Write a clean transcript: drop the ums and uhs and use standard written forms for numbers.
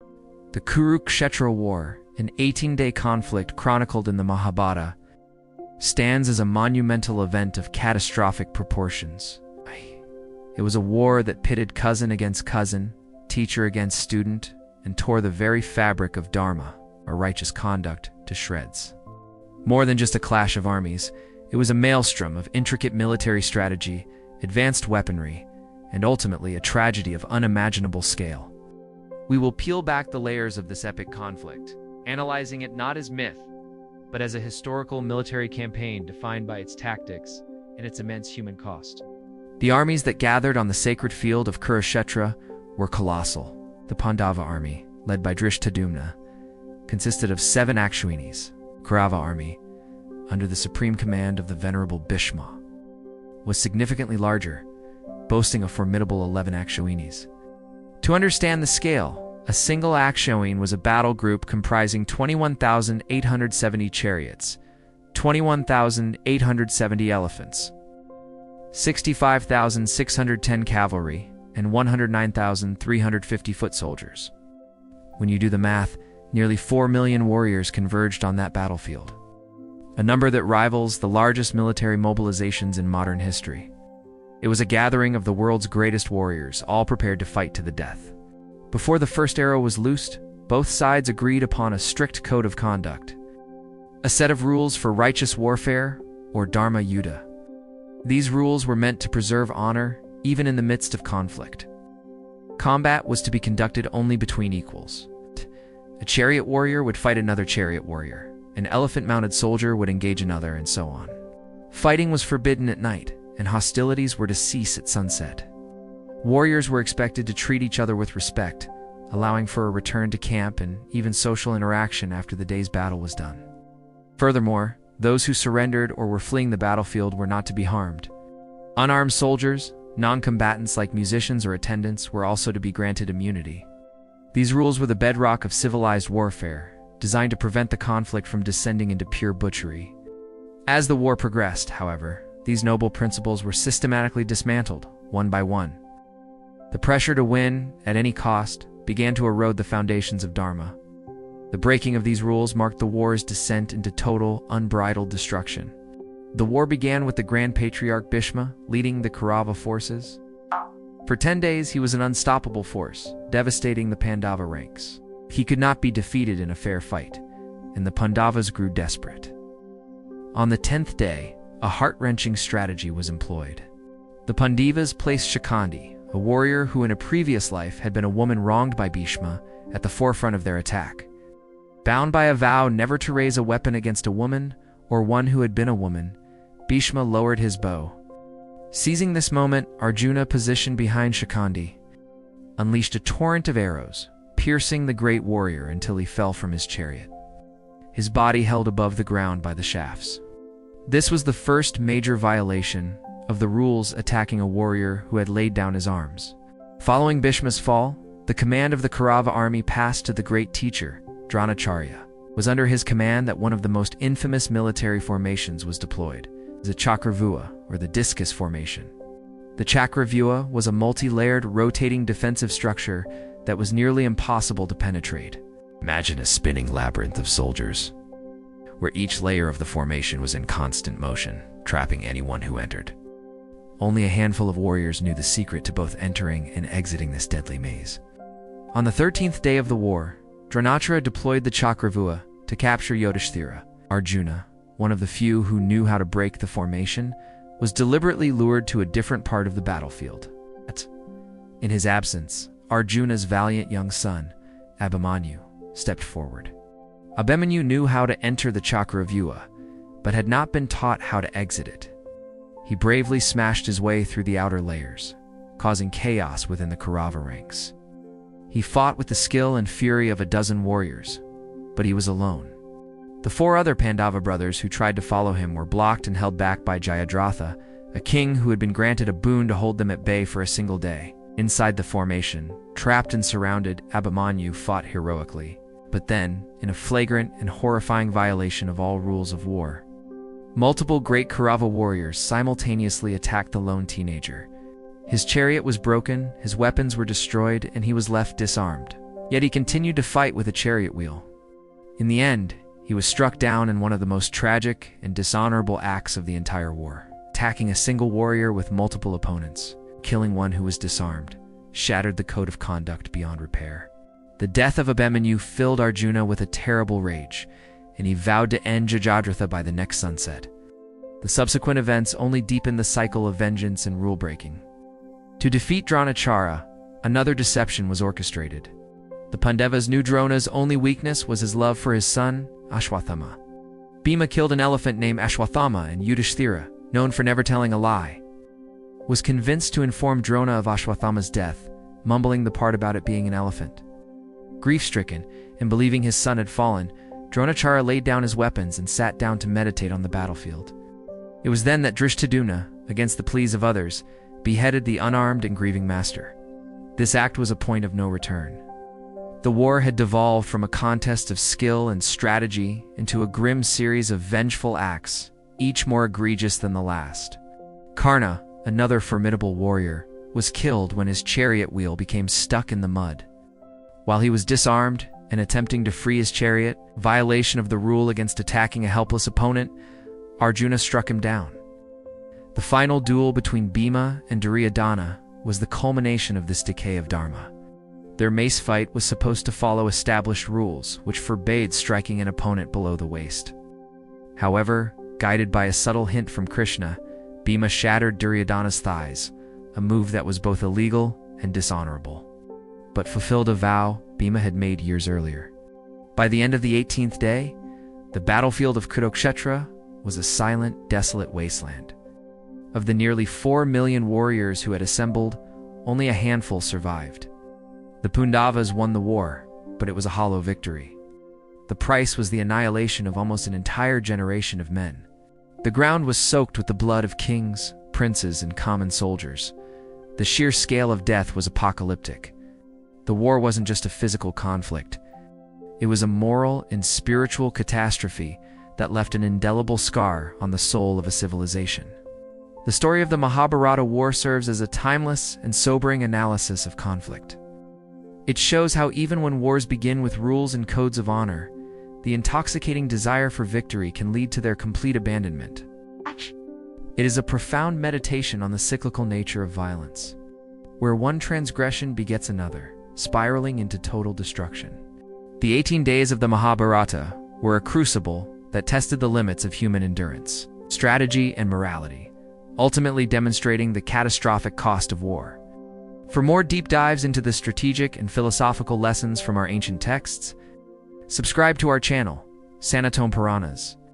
The Kurukshetra War, an 18-day conflict chronicled in the Mahabharata, stands as a monumental event of catastrophic proportions. It was a war that pitted cousin against cousin, teacher against student, and tore the very fabric of dharma, or righteous conduct, to shreds. More than just a clash of armies, it was a maelstrom of intricate military strategy, advanced weaponry, and ultimately a tragedy of unimaginable scale. We will peel back the layers of this epic conflict, analyzing it not as myth, but as a historical military campaign defined by its tactics and its immense human cost. The armies that gathered on the sacred field of Kurukshetra were colossal. The Pandava army, led by Drishtadyumna, consisted of 7 Akshauhinis. Kaurava army, under the supreme command of the venerable Bhishma, was significantly larger, boasting a formidable 11 Akshauhinis. To understand the scale, a single Akshauhin was a battle group comprising 21,870 chariots, 21,870 elephants, 65,610 cavalry, and 109,350 foot soldiers. When you do the math, nearly 4 million warriors converged on that battlefield, a number that rivals the largest military mobilizations in modern history. It was a gathering of the world's greatest warriors, all prepared to fight to the death. Before the first arrow was loosed, both sides agreed upon a strict code of conduct, a set of rules for righteous warfare, or Dharma Yuddha. These rules were meant to preserve honor, even in the midst of conflict. Combat was to be conducted only between equals. A chariot warrior would fight another chariot warrior, an elephant-mounted soldier would engage another, and so on. Fighting was forbidden at night, and hostilities were to cease at sunset. Warriors were expected to treat each other with respect, allowing for a return to camp and even social interaction after the day's battle was done. Furthermore, those who surrendered or were fleeing the battlefield were not to be harmed. Unarmed soldiers, non-combatants like musicians or attendants, were also to be granted immunity. These rules were the bedrock of civilized warfare, designed to prevent the conflict from descending into pure butchery. As the war progressed, however, these noble principles were systematically dismantled, one by one. The pressure to win, at any cost, began to erode the foundations of Dharma. The breaking of these rules marked the war's descent into total, unbridled destruction. The war began with the Grand Patriarch Bhishma leading the Kaurava forces. For 10 days, he was an unstoppable force, devastating the Pandava ranks. He could not be defeated in a fair fight, and the Pandavas grew desperate. On the 10th day, a heart-wrenching strategy was employed. The Pandavas placed Shikhandi, a warrior who in a previous life had been a woman wronged by Bhishma, at the forefront of their attack. Bound by a vow never to raise a weapon against a woman or one who had been a woman, Bhishma lowered his bow. Seizing this moment, Arjuna, positioned behind Shikhandi, unleashed a torrent of arrows, piercing the great warrior until he fell from his chariot, his body held above the ground by the shafts. This was the first major violation of the rules attacking a warrior who had laid down his arms. Following Bhishma's fall, the command of the Kaurava army passed to the great teacher, Dronacharya. It was under his command that one of the most infamous military formations was deployed, the Chakravyuh, or the discus formation. The Chakravyuh was a multi-layered, rotating defensive structure that was nearly impossible to penetrate. Imagine a spinning labyrinth of soldiers, where each layer of the formation was in constant motion, trapping anyone who entered. Only a handful of warriors knew the secret to both entering and exiting this deadly maze. On the 13th day of the war, Dronacharya deployed the Chakravyuh to capture Yudhishthira. Arjuna, one of the few who knew how to break the formation, was deliberately lured to a different part of the battlefield. In his absence, Arjuna's valiant young son, Abhimanyu, stepped forward. Abhimanyu knew how to enter the Chakravyuh, but had not been taught how to exit it. He bravely smashed his way through the outer layers, causing chaos within the Kaurava ranks. He fought with the skill and fury of a dozen warriors, but he was alone. The 4 other Pandava brothers who tried to follow him were blocked and held back by Jayadratha, a king who had been granted a boon to hold them at bay for a single day. Inside the formation, trapped and surrounded, Abhimanyu fought heroically. But then, in a flagrant and horrifying violation of all rules of war, multiple great Kaurava warriors simultaneously attacked the lone teenager. His chariot was broken, his weapons were destroyed, and he was left disarmed. Yet he continued to fight with a chariot wheel. In the end, he was struck down in one of the most tragic and dishonorable acts of the entire war, attacking a single warrior with multiple opponents. Killing one who was disarmed shattered the code of conduct beyond repair. The death of Abhimanyu filled Arjuna with a terrible rage, and he vowed to end Jayadratha by the next sunset. The subsequent events only deepened the cycle of vengeance and rule-breaking. To defeat Dronacharya, another deception was orchestrated. The Pandavas knew Drona's only weakness was his love for his son, Ashwathama. Bhima killed an elephant named Ashwathama, and Yudhishthira, known for never telling a lie, was convinced to inform Drona of Ashwathama's death, mumbling the part about it being an elephant. Grief-stricken, and believing his son had fallen, Dronacharya laid down his weapons and sat down to meditate on the battlefield. It was then that Drishtadumna, against the pleas of others, beheaded the unarmed and grieving master. This act was a point of no return. The war had devolved from a contest of skill and strategy into a grim series of vengeful acts, each more egregious than the last. Karna, another formidable warrior, was killed when his chariot wheel became stuck in the mud. While he was disarmed and attempting to free his chariot, violation of the rule against attacking a helpless opponent, Arjuna struck him down. The final duel between Bhima and Duryodhana was the culmination of this decay of dharma. Their mace fight was supposed to follow established rules, which forbade striking an opponent below the waist. However, guided by a subtle hint from Krishna, Bhima shattered Duryodhana's thighs, a move that was both illegal and dishonorable, but fulfilled a vow Bhima had made years earlier. By the end of the 18th day, the battlefield of Kurukshetra was a silent, desolate wasteland. Of the nearly 4 million warriors who had assembled, only a handful survived. The Pandavas won the war, but it was a hollow victory. The price was the annihilation of almost an entire generation of men. The ground was soaked with the blood of kings, princes, and common soldiers. The sheer scale of death was apocalyptic. The war wasn't just a physical conflict. It was a moral and spiritual catastrophe that left an indelible scar on the soul of a civilization. The story of the Mahabharata war serves as a timeless and sobering analysis of conflict. It shows how even when wars begin with rules and codes of honor, the intoxicating desire for victory can lead to their complete abandonment. It is a profound meditation on the cyclical nature of violence, where one transgression begets another, spiraling into total destruction. The 18 days of the Mahabharata were a crucible that tested the limits of human endurance, strategy, and morality, ultimately demonstrating the catastrophic cost of war. For more deep dives into the strategic and philosophical lessons from our ancient texts, subscribe to our channel, Sanatone Puranas.